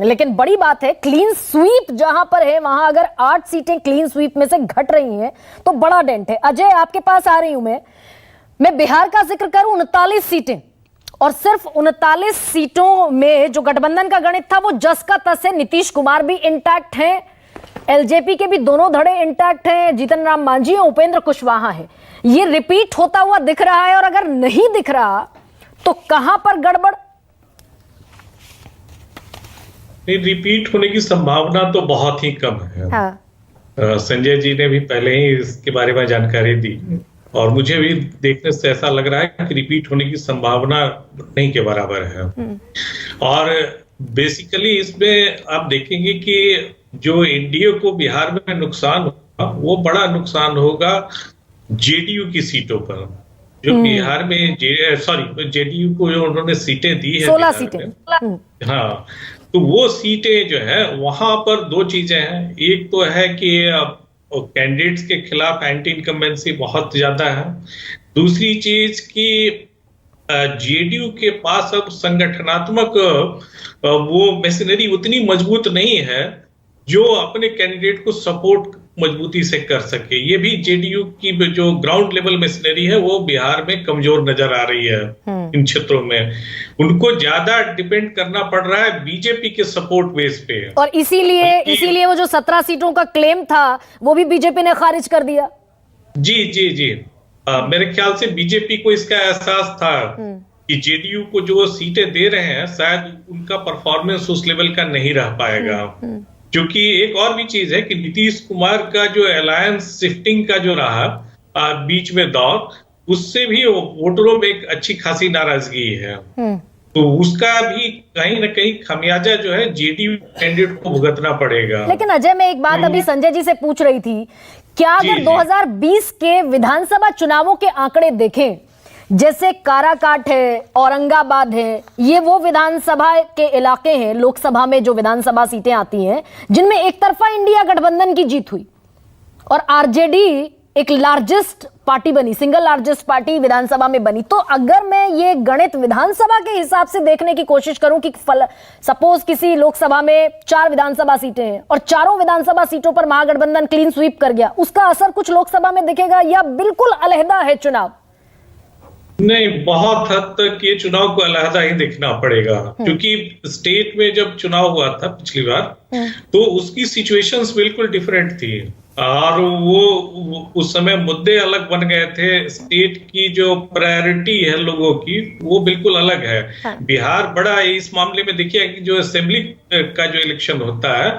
लेकिन बड़ी बात है क्लीन स्वीप जहां पर है वहां अगर 8 सीटें क्लीन स्वीप में से घट रही हैं तो बड़ा डेंट है। अजय, आपके पास आ रही हूं मैं बिहार का जिक्र करूं 39 सीटें, और सिर्फ 39 सीटों में जो गठबंधन का गणित था वो जस का तस है। नीतीश कुमार भी इंटैक्ट हैं, एलजेपी के भी दोनों धड़े इंटैक्ट हैं, जीतन राम मांझी और उपेंद्र कुशवाहा है। ये रिपीट होता हुआ दिख रहा है, और अगर नहीं दिख रहा तो कहां पर गड़बड़? रिपीट होने की संभावना तो बहुत ही कम है। हाँ। संजय जी ने भी पहले ही इसके बारे में जानकारी दी, और मुझे भी देखने से ऐसा लग रहा है कि रिपीट होने की संभावना नहीं के बराबर है। और बेसिकली इसमें आप देखेंगे कि जो एनडीए को बिहार में नुकसान होगा वो बड़ा नुकसान होगा जेडीयू की सीटों पर, जो बिहार में जेडीयू को जो उन्होंने सीटें दी है 16 सीटें। हाँ, तो वो सीटें जो है वहां पर दो चीजें हैं। एक तो है कि कैंडिडेट्स के खिलाफ एंटी इनकम्बेंसी बहुत ज्यादा है। दूसरी चीज कि जेडीयू के पास अब संगठनात्मक वो मशीनरी उतनी मजबूत नहीं है जो अपने कैंडिडेट को सपोर्ट मजबूती से कर सके। ये भी जेडीयू की जो ग्राउंड लेवल मशीनरी है वो बिहार में कमजोर नजर आ रही है। इन क्षेत्रों में उनको ज्यादा डिपेंड करना पड़ रहा है बीजेपी के सपोर्ट बेस पे, और इसीलिए वो जो 17 सीटों का क्लेम था वो भी बीजेपी ने खारिज कर दिया। जी जी जी, मेरे ख्याल से बीजेपी को इसका एहसास था कि जेडीयू को जो सीटें दे रहे हैं शायद उनका परफॉर्मेंस उस लेवल का नहीं रह पाएगा। क्योंकि एक और भी चीज है कि नीतीश कुमार का जो अलायंस शिफ्टिंग का जो रहा बीच में दौर, उससे भी वोटरों में एक अच्छी खासी नाराजगी है। तो उसका भी कहीं ना कहीं खमियाजा जो है जेडीयू कैंडिडेट को भुगतना पड़ेगा। लेकिन अजय, मैं एक बात अभी संजय जी से पूछ रही थी, क्या अगर 2020 के विधानसभा चुनावों के आंकड़े देखें, जैसे काराकाट है, औरंगाबाद है, ये वो विधानसभा के इलाके हैं, लोकसभा में जो विधानसभा सीटें आती हैं जिनमें एक तरफा इंडिया गठबंधन की जीत हुई और आरजेडी एक लार्जेस्ट पार्टी बनी, सिंगल लार्जेस्ट पार्टी विधानसभा में बनी। तो अगर मैं ये गणित विधानसभा के हिसाब से देखने की कोशिश करूं कि सपोज किसी लोकसभा में 4 विधानसभा सीटें हैं और चारों विधानसभा सीटों पर महागठबंधन क्लीन स्वीप कर गया, उसका असर कुछ लोकसभा में दिखेगा या बिल्कुल अलहदा है चुनाव? नहीं, बहुत हद तक ये चुनाव को अलहदा ही देखना पड़ेगा। क्योंकि स्टेट में जब चुनाव हुआ था पिछली बार तो उसकी सिचुएशंस बिल्कुल डिफरेंट थी, और वो उस समय मुद्दे अलग बन गए थे। स्टेट की जो प्रायोरिटी है लोगों की वो बिल्कुल अलग है। बिहार बड़ा इस मामले में देखिए कि जो असेंबली का जो इलेक्शन होता है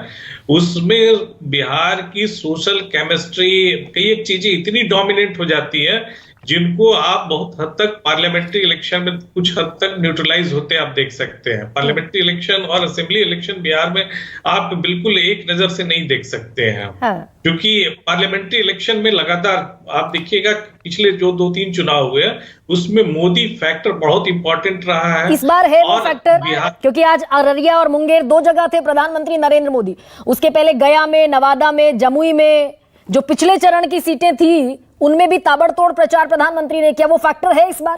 उसमें बिहार की सोशल केमिस्ट्री, कई एक चीजें इतनी डोमिनेंट हो जाती है जिनको आप बहुत हद तक पार्लियामेंट्री इलेक्शन में कुछ हद तक न्यूट्रलाइज होते आप देख सकते हैं। पार्लियामेंट्री इलेक्शन और असेंबली इलेक्शन बिहार में आप बिल्कुल एक नजर से नहीं देख सकते हैं। क्योंकि पार्लियामेंट्री इलेक्शन में लगातार आप देखिएगा पिछले जो 2-3 चुनाव हुए उसमें मोदी फैक्टर बहुत इंपॉर्टेंट रहा है। इस बार है वो फैक्टर, क्योंकि आज अररिया और मुंगेर 2 जगह थे प्रधानमंत्री नरेंद्र मोदी। उसके पहले गया में, नवादा में, जमुई में जो पिछले चरण की सीटें थी उनमें भी ताबड़तोड़ प्रचार प्रधानमंत्री ने किया। वो फैक्टर है इस बार?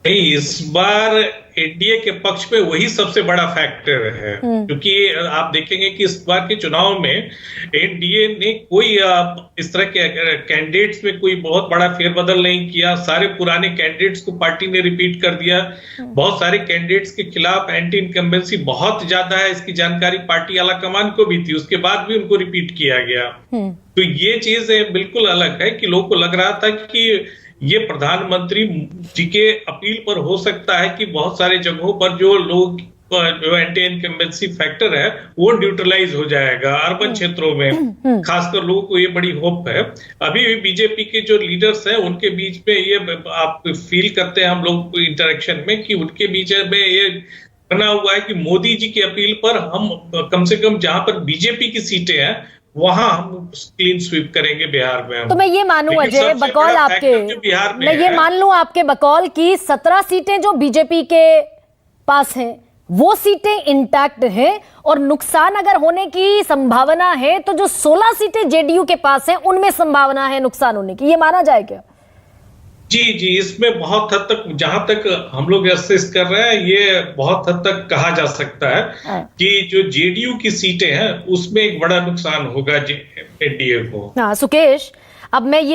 इस बार एनडीए के पक्ष में वही सबसे बड़ा फैक्टर है। क्योंकि आप देखेंगे कि इस बार के चुनाव में एनडीए ने कोई इस तरह के कैंडिडेट्स में कोई बहुत बड़ा फेरबदल नहीं किया। सारे पुराने कैंडिडेट्स को पार्टी ने रिपीट कर दिया। बहुत सारे कैंडिडेट्स के खिलाफ एंटी इनकम्बेंसी बहुत ज्यादा है, इसकी जानकारी पार्टी आलाकमान को भी थी, उसके बाद भी उनको रिपीट किया गया। तो ये चीज बिल्कुल अलग है कि लोगों को लग रहा था कि ये प्रधानमंत्री जी के अपील पर हो सकता है कि बहुत सारे जगहों पर जो लोग जो एंटी इनकम्बेंसी फैक्टर है वो न्यूट्रलाइज हो जाएगा। अर्बन क्षेत्रों में खासकर लोगों को ये बड़ी होप है। अभी भी बीजेपी के जो लीडर्स हैं उनके बीच में ये आप फील करते हैं हम लोग इंटरेक्शन में कि उनके बीच में ये बना हुआ है कि मोदी जी की अपील पर हम कम से कम जहां पर बीजेपी की सीटें हैं वहां हम क्लीन स्वीप करेंगे बिहार में। तो मैं ये मानूं अजय बकौल आपके, मैं ये मान लूं आपके बकौल की 17 सीटें जो बीजेपी के पास हैं वो सीटें इंटैक्ट हैं और नुकसान अगर होने की संभावना है तो जो 16 सीटें जेडीयू के पास हैं उनमें संभावना है नुकसान होने की, ये माना जाए क्या? जी जी, इसमें बहुत हद तक, जहां तक हम लोग असेस कर रहे हैं, ये बहुत हद तक कहा जा सकता है कि जो जेडीयू की सीटें हैं उसमें एक बड़ा नुकसान होगा एनडीए को। हाँ सुकेश, अब मैं ये